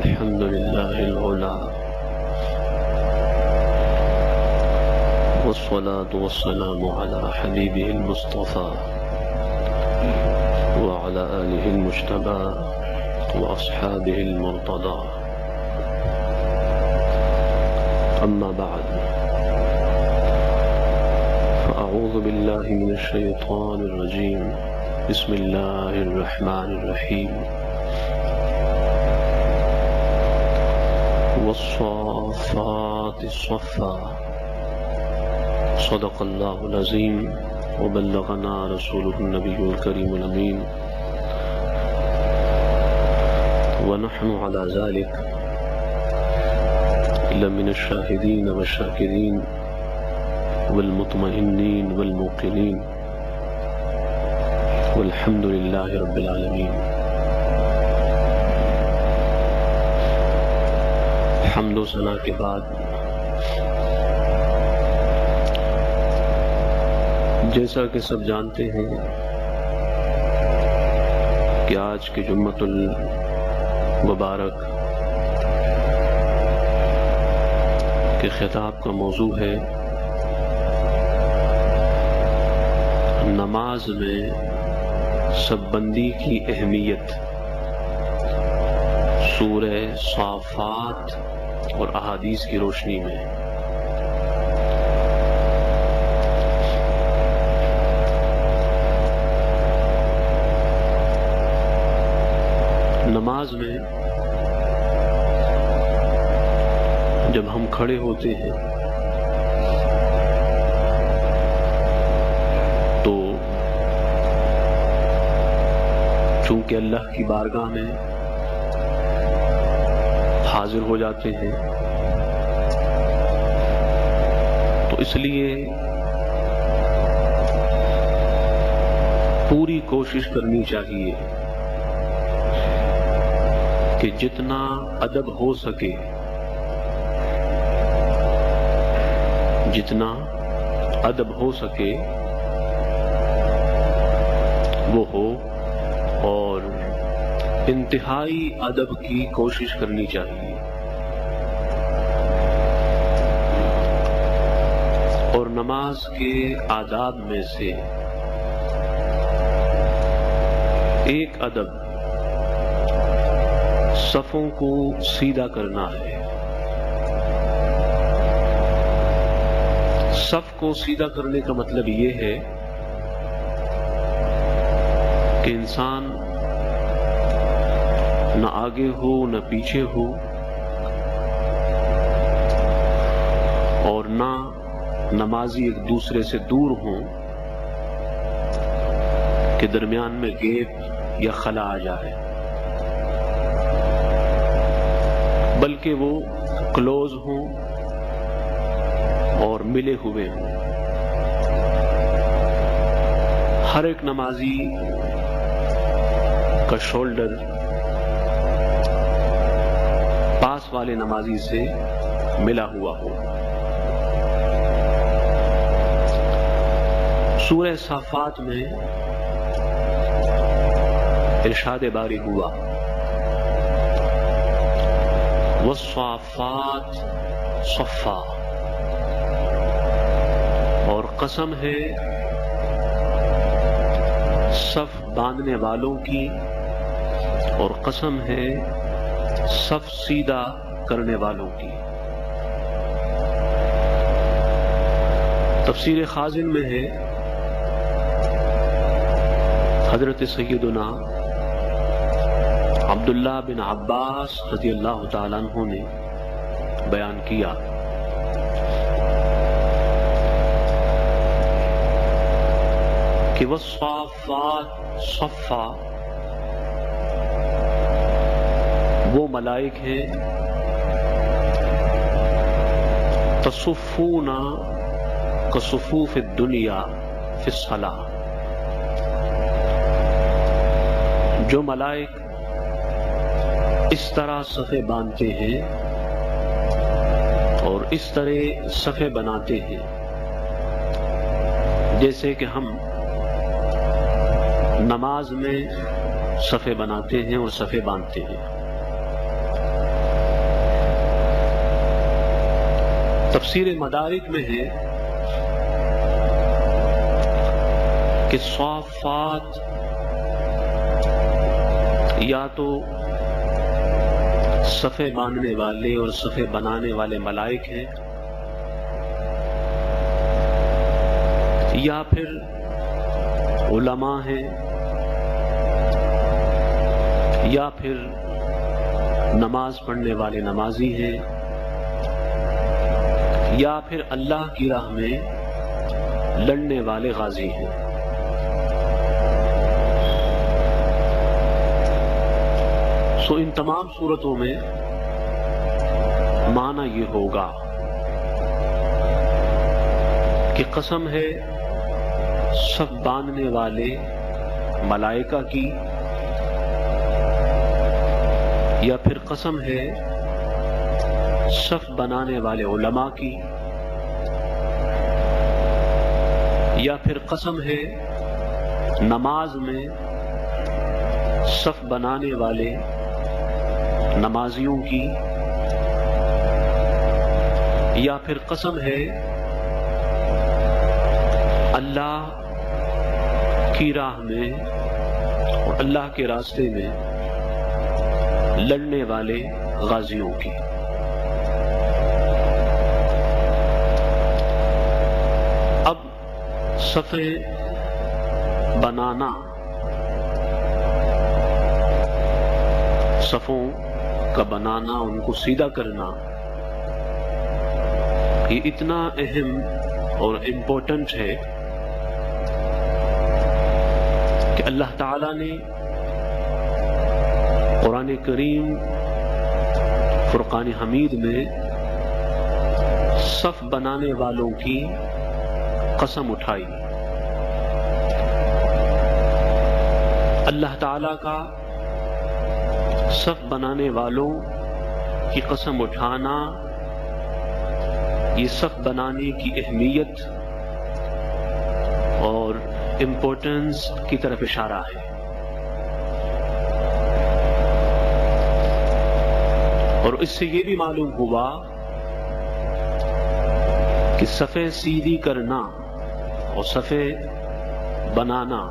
الحمد لله العلى والصلاة والسلام على حبيبه المصطفى وعلى آله المجتبى وأصحابه المرتضى. أما بعد، فأعوذ بالله من الشيطان الرجيم. بسم الله الرحمن الرحيم. والصافات صفا. صدق الله العظيم وبلغنا رسوله النبي الكريم الأمين، ونحن على ذلك لمن الشاهدين والشاكرين والمطمئنين والموقنين، والحمد لله رب العالمين. حمد و ثنا کے بعد جیسا کہ سب جانتے ہیں کہ آج کے جمعۃ المبارک کے خطاب کا موضوع ہے نماز میں سب بندی کی اہمیت، سورہ صافات اور احادیث کی روشنی میں۔ نماز میں جب ہم کھڑے ہوتے ہیں تو چونکہ اللہ کی بارگاہ میں حاضر ہو جاتے ہیں تو اس لیے پوری کوشش کرنی چاہیے کہ جتنا ادب ہو سکے، جتنا ادب ہو سکے وہ ہو، اور انتہائی ادب کی کوشش کرنی چاہیے۔ اور نماز کے آداب میں سے ایک ادب صفوں کو سیدھا کرنا ہے۔ صف کو سیدھا کرنے کا مطلب یہ ہے کہ انسان نہ آگے ہو نہ پیچھے ہو، اور نہ نمازی ایک دوسرے سے دور ہوں کہ درمیان میں گیپ یا خلا آ جائے، بلکہ وہ کلوز ہوں اور ملے ہوئے ہوں۔ ہر ایک نمازی کا شولڈر پاس والے نمازی سے ملا ہوا ہو۔ سورہ صافات میں ارشاد باری ہوا والصافات صفا، اور قسم ہے صف باندھنے والوں کی، اور قسم ہے صف سیدھا کرنے والوں کی۔ تفسیر خازن میں ہے حضرت سیدنا عبداللہ بن عباس رضی اللہ تعالیٰ عنہ نے بیان کیا کہ والصافات صفا، وہ ملائک ہیں تصفون کصفوف الدنیا فی الصلاۃ، جو ملائک اس طرح صفیں باندھتے ہیں اور اس طرح صفیں بناتے ہیں جیسے کہ ہم نماز میں صفیں بناتے ہیں اور صفیں باندھتے ہیں۔ تفسیر مدارک میں ہے کہ صافات یا تو صفے باندھنے والے اور صفے بنانے والے ملائک ہیں، یا پھر علماء ہیں، یا پھر نماز پڑھنے والے نمازی ہیں، یا پھر اللہ کی راہ میں لڑنے والے غازی ہیں۔ سو ان تمام صورتوں میں معنی یہ ہوگا کہ قسم ہے صف باندھنے والے ملائکہ کی، یا پھر قسم ہے صف بنانے والے علماء کی، یا پھر قسم ہے نماز میں صف بنانے والے نمازیوں کی، یا پھر قسم ہے اللہ کی راہ میں اور اللہ کے راستے میں لڑنے والے غازیوں کی۔ اب صفے بنانا، صفوں کا بنانا، ان کو سیدھا کرنا، یہ اتنا اہم اور امپورٹنٹ ہے کہ اللہ تعالی نے قرآن کریم فرقان حمید میں صف بنانے والوں کی قسم اٹھائی۔ اللہ تعالی کا صف بنانے والوں کی قسم اٹھانا یہ صف بنانے کی اہمیت اور امپورٹنس کی طرف اشارہ ہے۔ اور اس سے یہ بھی معلوم ہوا کہ صفیں سیدھی کرنا اور صفیں بنانا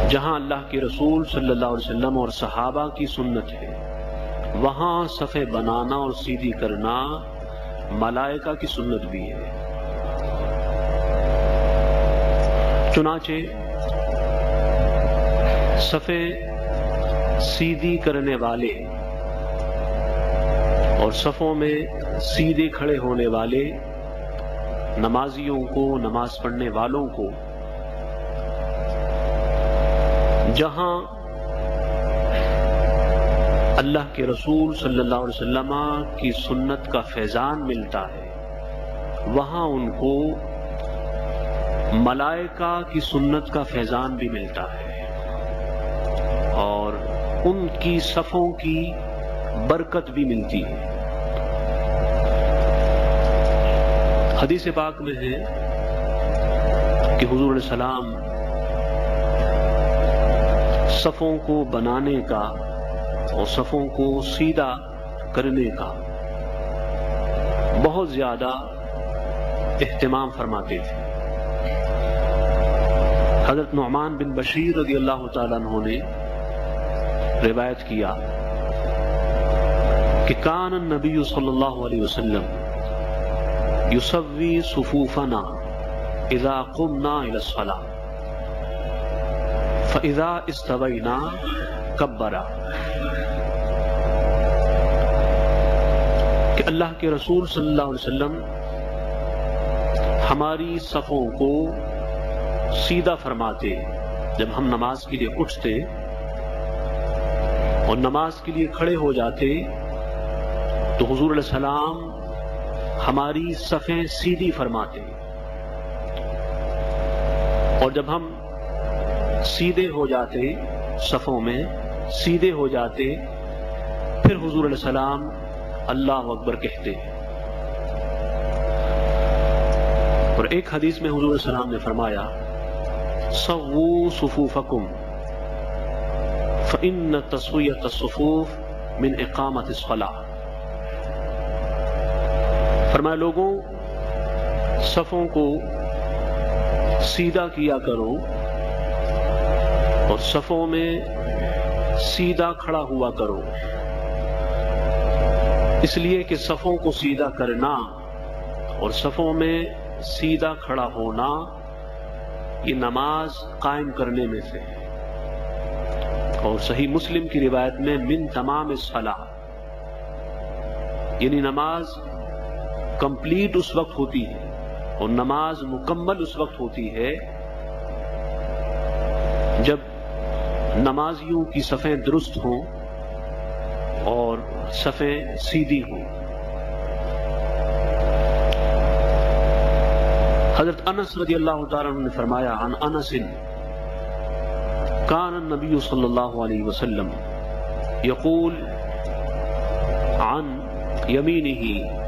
جہاں اللہ کے رسول صلی اللہ علیہ وسلم اور صحابہ کی سنت ہے، وہاں صفیں بنانا اور سیدھی کرنا ملائکہ کی سنت بھی ہے۔ چنانچہ صفیں سیدھی کرنے والے اور صفوں میں سیدھے کھڑے ہونے والے نمازیوں کو، نماز پڑھنے والوں کو جہاں اللہ کے رسول صلی اللہ علیہ وسلم کی سنت کا فیضان ملتا ہے، وہاں ان کو ملائکہ کی سنت کا فیضان بھی ملتا ہے، اور ان کی صفوں کی برکت بھی ملتی ہے۔ حدیث پاک میں ہے کہ حضور علیہ السلام صفوں کو بنانے کا اور صفوں کو سیدھا کرنے کا بہت زیادہ اہتمام فرماتے تھے۔ حضرت نعمان بن بشیر رضی اللہ تعالیٰ عنہ نے روایت کیا کہ کان النبی صلی اللہ علیہ وسلم یسوی صفوفنا اذا قمنا الى الصلاة فاذا استوینا کبرا، کہ اللہ کے رسول صلی اللہ علیہ وسلم ہماری صفوں کو سیدھا فرماتے جب ہم نماز کے لیے اٹھتے اور نماز کے لیے کھڑے ہو جاتے تو حضور علیہ السلام ہماری صفیں سیدھی فرماتے، اور جب ہم سیدھے ہو جاتے، صفوں میں سیدھے ہو جاتے، پھر حضور علیہ السلام اللہ اکبر کہتے۔ اور ایک حدیث میں حضور علیہ السلام نے فرمایا سووا صفوفکم فإن تسویۃ الصفوف من اقامت الصلاۃ، فرمایا لوگوں صفوں کو سیدھا کیا کرو اور صفوں میں سیدھا کھڑا ہوا کرو، اس لیے کہ صفوں کو سیدھا کرنا اور صفوں میں سیدھا کھڑا ہونا یہ نماز قائم کرنے میں سے ہے۔ اور صحیح مسلم کی روایت میں من تمام الصلاۃ، یعنی نماز کمپلیٹ اس وقت ہوتی ہے اور نماز مکمل اس وقت ہوتی ہے جب نمازیوں کی صفیں درست ہوں اور صفیں سیدھی ہوں۔ حضرت انس رضی اللہ تعالیٰ عنہ نے فرمایا عن انس کان النبی صلی اللہ علیہ وسلم یقول عن یمینہ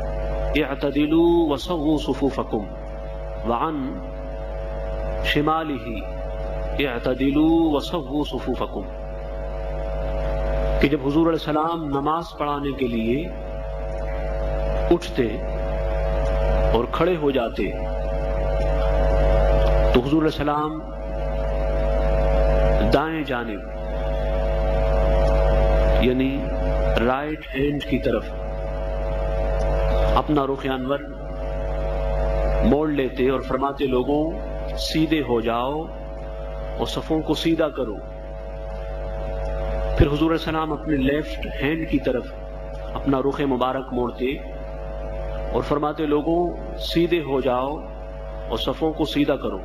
اعتدلوا وسووا صفوفکم وعن شمالہ اعتدلوا وسووا صفوفکم، کہ جب حضور علیہ السلام نماز پڑھانے کے لیے اٹھتے اور کھڑے ہو جاتے تو حضور علیہ السلام دائیں جانب یعنی رائٹ ہینڈ کی طرف اپنا رخ انور موڑ لیتے اور فرماتے لوگوں سیدھے ہو جاؤ اور صفوں کو سیدھا کرو۔ پھر حضور علیہ السلام اپنے لیفٹ ہینڈ کی طرف اپنا رخ مبارک موڑتے اور فرماتے لوگوں سیدھے ہو جاؤ اور صفوں کو سیدھا کرو۔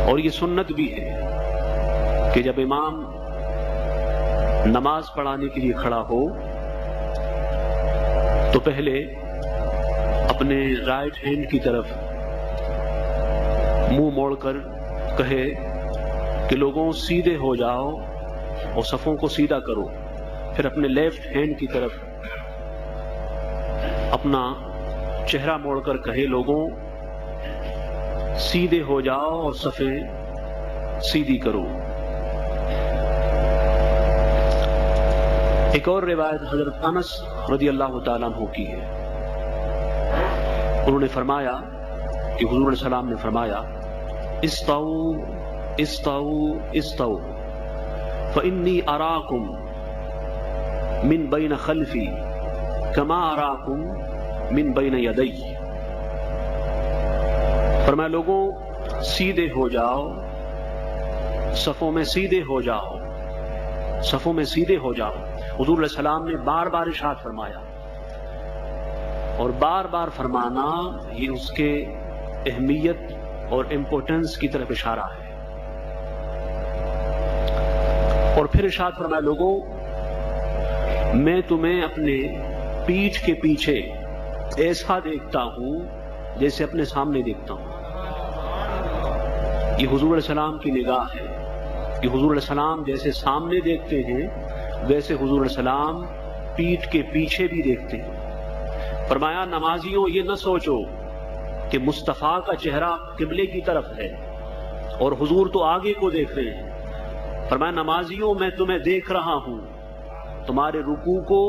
اور یہ سنت بھی ہے کہ جب امام نماز پڑھانے کے لیے کھڑا ہو تو پہلے اپنے رائٹ ہینڈ کی طرف منہ موڑ کر کہے کہ لوگوں سیدھے ہو جاؤ اور صفوں کو سیدھا کرو، پھر اپنے لیفٹ ہینڈ کی طرف اپنا چہرہ موڑ کر کہے لوگوں سیدھے ہو جاؤ اور صفیں سیدھی کرو۔ ایک اور روایت حضرت انس رضی اللہ تعالیٰ عنہ کی ہے، انہوں نے فرمایا کہ حضور علیہ السلام نے فرمایا استو استو استو فإنی اراکم من بین خلفی کما اراکم من بین یدی، فرمایا لوگوں سیدھے ہو جاؤ، صفوں میں سیدھے ہو جاؤ، صفوں میں سیدھے ہو جاؤ۔ حضور علیہ السلام نے بار بار ارشاد فرمایا، اور بار بار فرمانا یہ اس کے اہمیت اور امپورٹنس کی طرف اشارہ ہے۔ اور پھر ارشاد فرمایا لوگوں میں تمہیں اپنے پیٹھ کے پیچھے ایسا دیکھتا ہوں جیسے اپنے سامنے دیکھتا ہوں۔ یہ حضور علیہ السلام کی نگاہ ہے کہ حضور علیہ السلام جیسے سامنے دیکھتے ہیں ویسے حضور علیہ السلام پیٹھ کے پیچھے بھی دیکھتے ہیں۔ فرمایا نمازیوں یہ نہ سوچو کہ مصطفیٰ کا چہرہ قبلے کی طرف ہے اور حضور تو آگے کو دیکھ رہے ہیں۔ فرمایا نمازیوں میں تمہیں دیکھ رہا ہوں، تمہارے رکوع کو،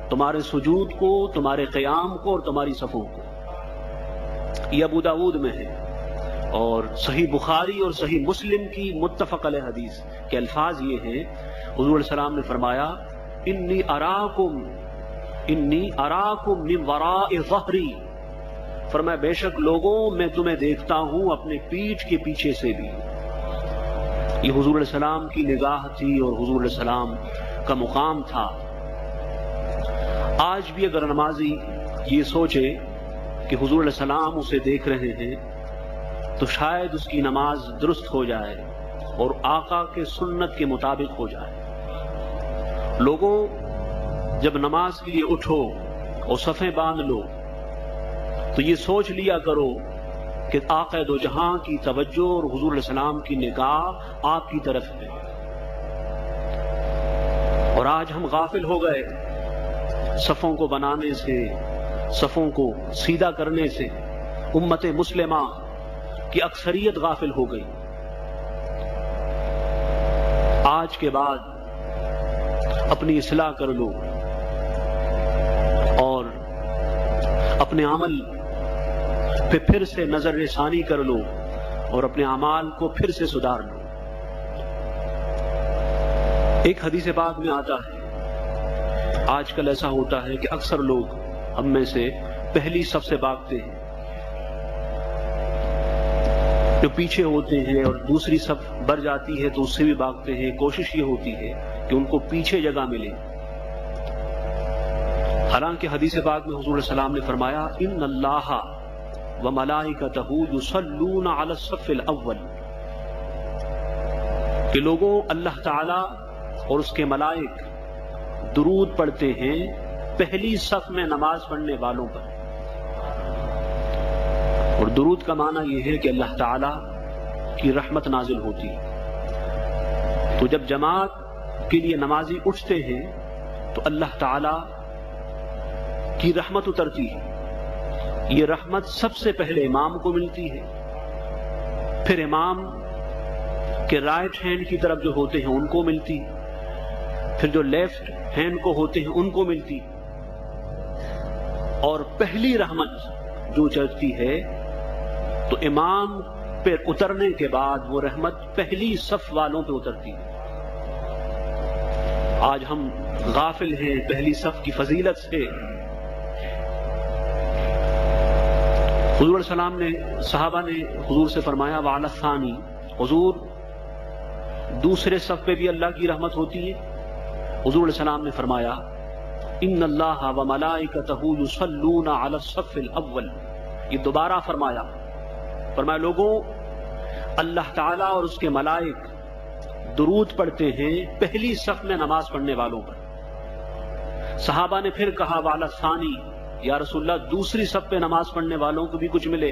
تمہارے سجود کو، تمہارے قیام کو اور تمہاری صفوں کو۔ یہ ابو داؤد میں ہے اور صحیح بخاری اور صحیح مسلم کی متفق علیہ حدیث کے الفاظ یہ ہیں، حضور علیہ السلام نے فرمایا انی اراکم من وراء ظہری، فرمایا بے شک لوگوں میں تمہیں دیکھتا ہوں اپنے پیٹھ کے پیچھے سے بھی۔ یہ حضور علیہ السلام کی نگاہ تھی اور حضور علیہ السلام کا مقام تھا۔ آج بھی اگر نمازی یہ سوچے کہ حضور علیہ السلام اسے دیکھ رہے ہیں تو شاید اس کی نماز درست ہو جائے اور آقا کے سنت کے مطابق ہو جائے۔ لوگوں جب نماز کے لیے اٹھو اور صفیں باندھ لو تو یہ سوچ لیا کرو کہ آقا دو جہاں کی توجہ اور حضور علیہ السلام کی نگاہ آپ کی طرف ہے۔ اور آج ہم غافل ہو گئے صفوں کو بنانے سے، صفوں کو سیدھا کرنے سے۔ امت مسلمہ کی اکثریت غافل ہو گئی۔ آج کے بعد اپنی اصلاح کر لو اور اپنے عمل پہ پھر سے نظر ثانی کر لو اور اپنے اعمال کو پھر سے سدھار لو۔ ایک حدیث پاک میں آتا ہے، آج کل ایسا ہوتا ہے کہ اکثر لوگ ہم میں سے پہلی صف سے بھاگتے ہیں، جو پیچھے ہوتے ہیں اور دوسری صف بھر جاتی ہے تو اس سے بھی بھاگتے ہیں۔ کوشش یہ ہوتی ہے کہ ان کو پیچھے جگہ ملے، حالانکہ حدیث پاک میں حضور صلی اللہ علیہ وسلم نے فرمایا ان اللہ وملائکتہ یصلون علی الصف الاول، کہ لوگوں اللہ تعالی اور اس کے ملائک درود پڑھتے ہیں پہلی صف میں نماز پڑھنے والوں پر۔ اور درود کا معنی یہ ہے کہ اللہ تعالی کی رحمت نازل ہوتی ہے۔ تو جب جماعت کے لیے نمازی اٹھتے ہیں تو اللہ تعالی کی رحمت اترتی ہے۔ یہ رحمت سب سے پہلے امام کو ملتی ہے، پھر امام کے رائٹ ہینڈ کی طرف جو ہوتے ہیں ان کو ملتی، پھر جو لیفٹ ہینڈ کو ہوتے ہیں ان کو ملتی، اور پہلی رحمت جو چلتی ہے تو امام پہ اترنے کے بعد وہ رحمت پہلی صف والوں پہ اترتی ہے۔ آج ہم غافل ہیں پہلی صف کی فضیلت سے۔ حضور علیہ السلام نے، صحابہ نے حضور سے فرمایا وعلی الثانی، حضور دوسرے صف پہ بھی اللہ کی رحمت ہوتی ہے؟ حضور علیہ السلام نے فرمایا ان اللہ وملائکتہ یصلون علی الصف الاول۔ یہ دوبارہ فرمایا لوگوں اللہ تعالیٰ اور اس کے ملائک درود پڑھتے ہیں پہلی صف میں نماز پڑھنے والوں پر۔ صحابہ نے پھر کہا وعلی الثانی، یا رسول اللہ دوسری صف پہ نماز پڑھنے والوں کو بھی کچھ ملے؟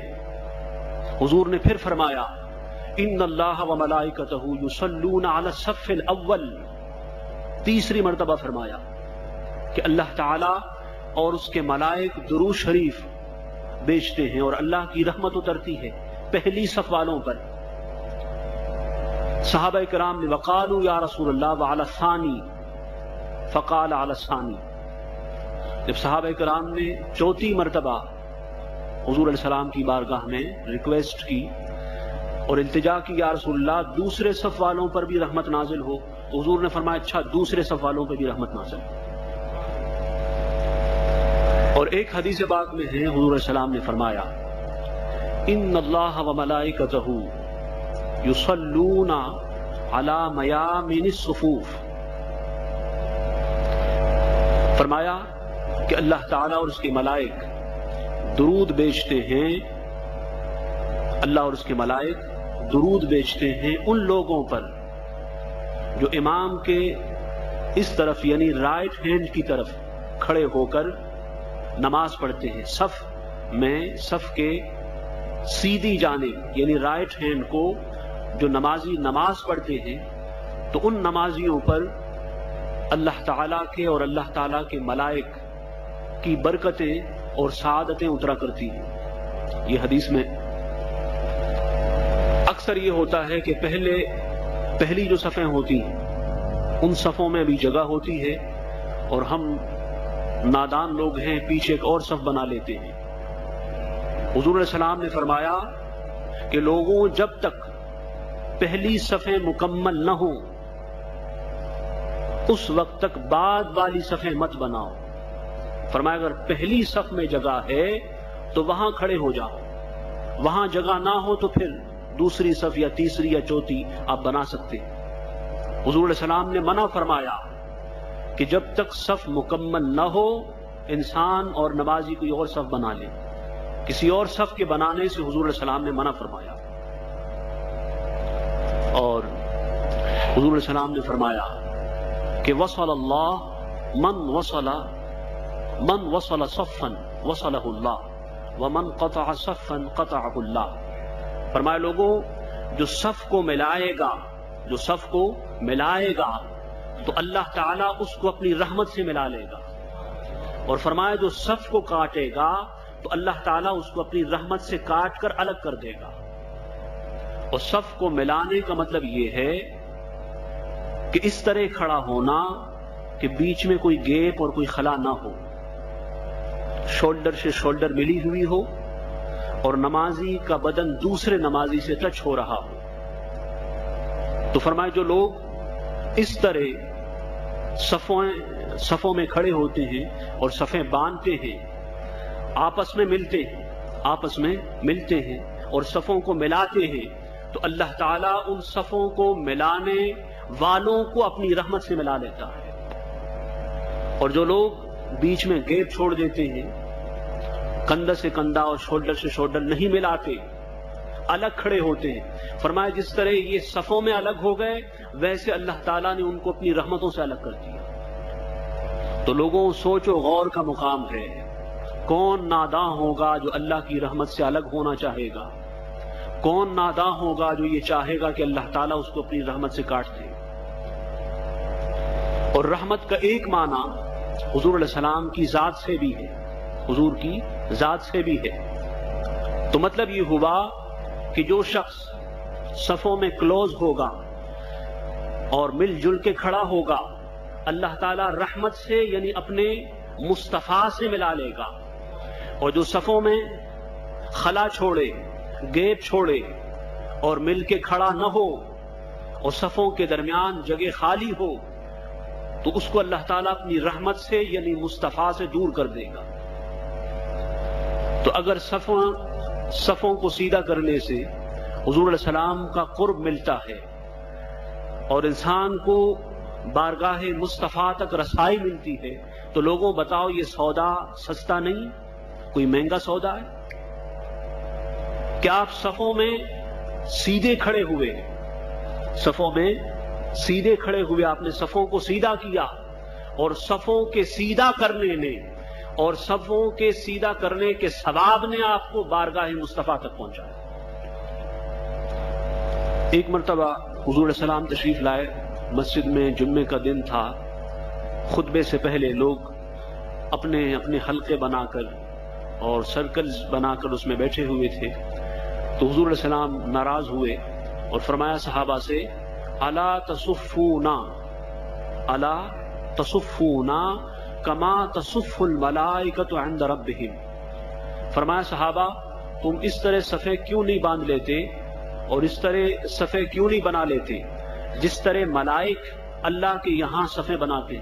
حضور نے پھر فرمایا ان اللہ وملائکتہ یصلون علی الصف الاول۔ تیسری مرتبہ فرمایا کہ اللہ تعالی اور اس کے ملائک درود شریف بیچتے ہیں اور اللہ کی رحمت اترتی ہے پہلی صف والوں پر۔ صحابہ کرام نے وقالوا یا رسول اللہ وعلی الثانی، فقال علی الثانی۔ جب صحابہ کرام نے چوتھی مرتبہ حضور علیہ السلام کی بارگاہ میں ریکویسٹ کی اور التجا کی یا رسول اللہ دوسرے صف والوں پر بھی رحمت نازل ہو، تو حضور نے فرمایا اچھا دوسرے صف والوں پر بھی رحمت نازل ہو۔ اور ایک حدیث پاک میں ہے حضور علیہ السلام نے فرمایا ان اللہ وملائکتہ یصلون علی میامن الصفوف۔ فرمایا کہ اللہ تعالیٰ اور اس کے ملائک درود بیچتے ہیں، اللہ اور اس کے ملائک درود بیچتے ہیں ان لوگوں پر جو امام کے اس طرف یعنی رائٹ ہینڈ کی طرف کھڑے ہو کر نماز پڑھتے ہیں، صف میں صف کے سیدھی جانب یعنی رائٹ ہینڈ کو جو نمازی نماز پڑھتے ہیں تو ان نمازیوں پر اللہ تعالیٰ کے اور اللہ تعالیٰ کے ملائک کی برکتیں اور سعادتیں اترا کرتی ہیں۔ یہ حدیث میں اکثر یہ ہوتا ہے کہ پہلی جو صفیں ہوتی ہیں ان صفوں میں بھی جگہ ہوتی ہے اور ہم نادان لوگ ہیں پیچھے ایک اور صف بنا لیتے ہیں۔ حضور علیہ السلام نے فرمایا کہ لوگوں جب تک پہلی صفیں مکمل نہ ہوں اس وقت تک بعد والی صفیں مت بناؤ۔ فرمایا اگر پہلی صف میں جگہ ہے تو وہاں کھڑے ہو جاؤ، وہاں جگہ نہ ہو تو پھر دوسری صف یا تیسری یا چوتھی آپ بنا سکتے۔ حضور علیہ السلام نے منع فرمایا کہ جب تک صف مکمل نہ ہو انسان اور نمازی کوئی اور صف بنا لے، کسی اور صف کے بنانے سے حضور علیہ السلام نے منع فرمایا۔ اور حضور علیہ السلام نے فرمایا کہ وصل اللہ من وصل صفا وصلہ اللہ ومن قطع صفا قطعہ اللہ۔ فرمایا لوگوں جو صف کو ملائے گا تو اللہ تعالیٰ اس کو اپنی رحمت سے ملا لے گا، اور فرمایا جو صف کو کاٹے گا تو اللہ تعالیٰ اس کو اپنی رحمت سے کاٹ کر الگ کر دے گا۔ اور صف کو ملانے کا مطلب یہ ہے کہ اس طرح کھڑا ہونا کہ بیچ میں کوئی گیپ اور کوئی خلا نہ ہو، شولڈر سے شولڈر ملی ہوئی ہو اور نمازی کا بدن دوسرے نمازی سے ٹچ ہو رہا ہو. تو فرمائے جو لوگ اس طرح صفوں میں کھڑے ہوتے ہیں اور صفیں باندھتے ہیں، آپس میں ملتے ہیں اور صفوں کو ملاتے ہیں، تو اللہ تعالیٰ ان صفوں کو ملانے والوں کو اپنی رحمت سے ملا لیتا ہے. اور جو لوگ بیچ میں گیپ چھوڑ دیتے ہیں، کندھا سے کندھا اور شولڈر سے شولڈر نہیں ملاتے، الگ کھڑے ہوتے ہیں، فرمایا جس طرح یہ صفوں میں الگ ہو گئے ویسے اللہ تعالیٰ نے ان کو اپنی رحمتوں سے الگ کر دیا. تو لوگوں سوچ و غور کا مقام ہے، کون ناداں ہوگا جو اللہ کی رحمت سے الگ ہونا چاہے گا؟ کون ناداں ہوگا جو یہ چاہے گا کہ اللہ تعالیٰ اس کو اپنی رحمت سے کاٹ دے؟ اور رحمت کا ایک معنی حضور علیہ السلام کی ذات سے بھی ہے، حضور کی ذات سے بھی ہے. تو مطلب یہ ہوا کہ جو شخص صفوں میں کلوز ہوگا اور مل جل کے کھڑا ہوگا، اللہ تعالیٰ رحمت سے یعنی اپنے مصطفیٰ سے ملا لے گا. اور جو صفوں میں خلا چھوڑے، گیپ چھوڑے اور مل کے کھڑا نہ ہو اور صفوں کے درمیان جگہ خالی ہو، تو اس کو اللہ تعالیٰ اپنی رحمت سے یعنی مصطفیٰ سے دور کر دے گا. تو اگر صفوں کو سیدھا کرنے سے حضور علیہ السلام کا قرب ملتا ہے اور انسان کو بارگاہ مصطفیٰ تک رسائی ملتی ہے، تو لوگوں بتاؤ یہ سودا سستا نہیں، کوئی مہنگا سودا ہے؟ کیا آپ صفوں میں سیدھے کھڑے ہوئے، صفوں میں سیدھے کھڑے ہوئے، آپ نے صفوں کو سیدھا کیا اور صفوں کے سیدھا کرنے نے اور صفوں کے سیدھا کرنے کے ثواب نے آپ کو بارگاہ مصطفیٰ تک پہنچایا. ایک مرتبہ حضور علیہ السلام تشریف لائے، مسجد میں جمعے کا دن تھا، خطبے سے پہلے لوگ اپنے اپنے حلقے بنا کر اور سرکلز بنا کر اس میں بیٹھے ہوئے تھے. تو حضور علیہ السلام ناراض ہوئے اور فرمایا صحابہ سے، الا تصفونا کما تصف الملائکۃ عند ربہم. فرمایا صحابہ تم اس طرح صفیں کیوں نہیں باندھ لیتے اور اس طرح صفیں کیوں نہیں بنا لیتے جس طرح ملائک اللہ کے یہاں صفیں بناتے.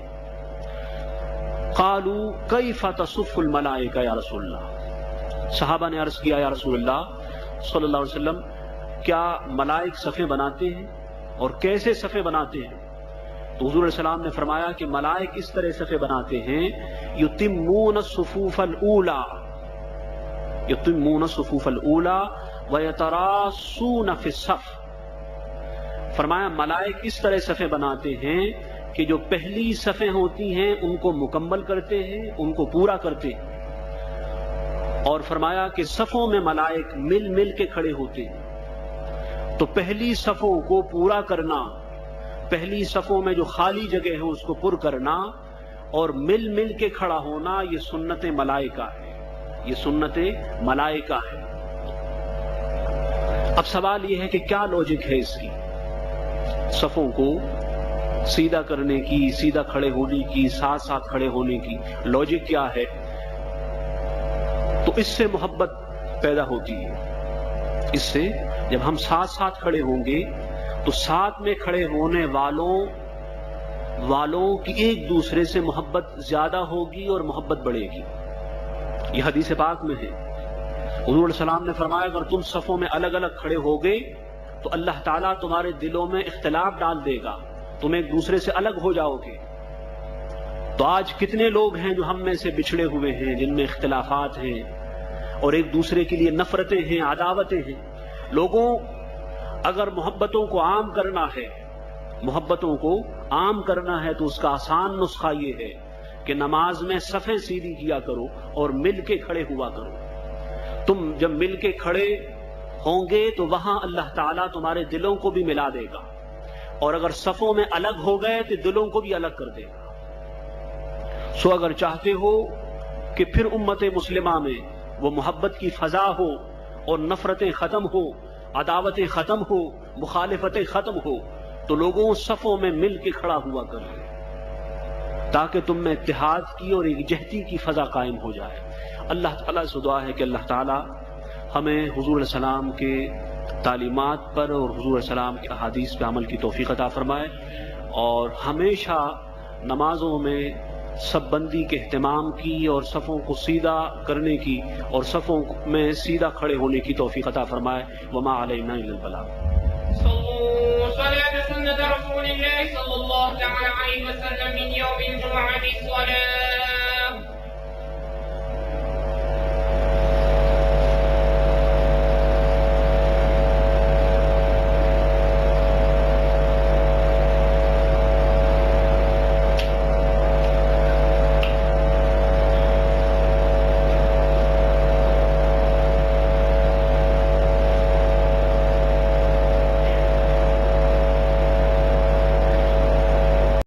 قالوا کیف تصف الملائکہ یا رسول اللہ. صحابہ نے عرض کیا، یا رسول اللہ صلی اللہ علیہ وسلم، کیا ملائک صفیں بناتے ہیں اور کیسے صفیں بناتے ہیں؟ تو حضور علیہ السلام نے فرمایا کہ ملائک اس طرح صفیں بناتے ہیں، یتمون الصفوف الاولی ویتراصون فی الصف. فرمایا ملائک اس طرح صفیں بناتے ہیں کہ جو پہلی صفیں ہوتی ہیں ان کو مکمل کرتے ہیں، ان کو پورا کرتے ہیں. اور فرمایا کہ صفوں میں ملائک مل مل کے کھڑے ہوتے ہیں. تو پہلی صفوں کو پورا کرنا، پہلی صفوں میں جو خالی جگہ ہے اس کو پر کرنا اور مل مل کے کھڑا ہونا، یہ سنت ملائکہ ہے، یہ سنت ملائکہ ہے. اب سوال یہ ہے کہ کیا لاجک ہے اس کی، صفوں کو سیدھا کرنے کی، سیدھا کھڑے ہونے کی، ساتھ ساتھ کھڑے ہونے کی لاجک کیا ہے؟ تو اس سے محبت پیدا ہوتی ہے. اس سے جب ہم ساتھ ساتھ کھڑے ہوں گے تو ساتھ میں کھڑے ہونے والوں کی ایک دوسرے سے محبت زیادہ ہوگی اور محبت بڑھے گی. یہ حدیث پاک میں ہے. حضور علیہ السلام نے فرمایا اگر تم صفوں میں الگ الگ کھڑے ہوگے تو اللہ تعالیٰ تمہارے دلوں میں اختلاف ڈال دے گا، تم ایک دوسرے سے الگ ہو جاؤ گے. تو آج کتنے لوگ ہیں جو ہم میں سے بچھڑے ہوئے ہیں، جن میں اختلافات ہیں اور ایک دوسرے کے لیے نفرتیں ہیں، عداوتیں ہیں. لوگوں اگر محبتوں کو عام کرنا ہے تو اس کا آسان نسخہ یہ ہے کہ نماز میں صفیں سیدھی کیا کرو اور مل کے کھڑے ہوا کرو. تم جب مل کے کھڑے ہوں گے تو وہاں اللہ تعالیٰ تمہارے دلوں کو بھی ملا دے گا، اور اگر صفوں میں الگ ہو گئے تو دلوں کو بھی الگ کر دے گا. سو اگر چاہتے ہو کہ پھر امت مسلمہ میں وہ محبت کی فضا ہو اور نفرتیں ختم ہو، عداوتیں ختم ہو، مخالفتیں ختم ہو، تو لوگوں صفوں میں مل کے کھڑا ہوا کریں. تاکہ تم میں اتحاد کی اور یکجہتی کی فضا قائم ہو جائے۔ اللہ تعالیٰ سے دعا ہے کہ اللہ تعالیٰ ہمیں حضور علیہ السلام کے تعلیمات پر اور حضور علیہ السلام کے احادیث پہ عمل کی توفیق عطا فرمائے، اور ہمیشہ نمازوں میں صف بندی کے اہتمام کی اور صفوں کو سیدھا کرنے کی اور صفوں میں سیدھا کھڑے ہونے کی توفیق عطا فرمائے۔ وما علینا الا البلاغ۔ صلوا صلاة سنة رسول الله صلى الله عليه وسلم من يوم الجمعة الصلاة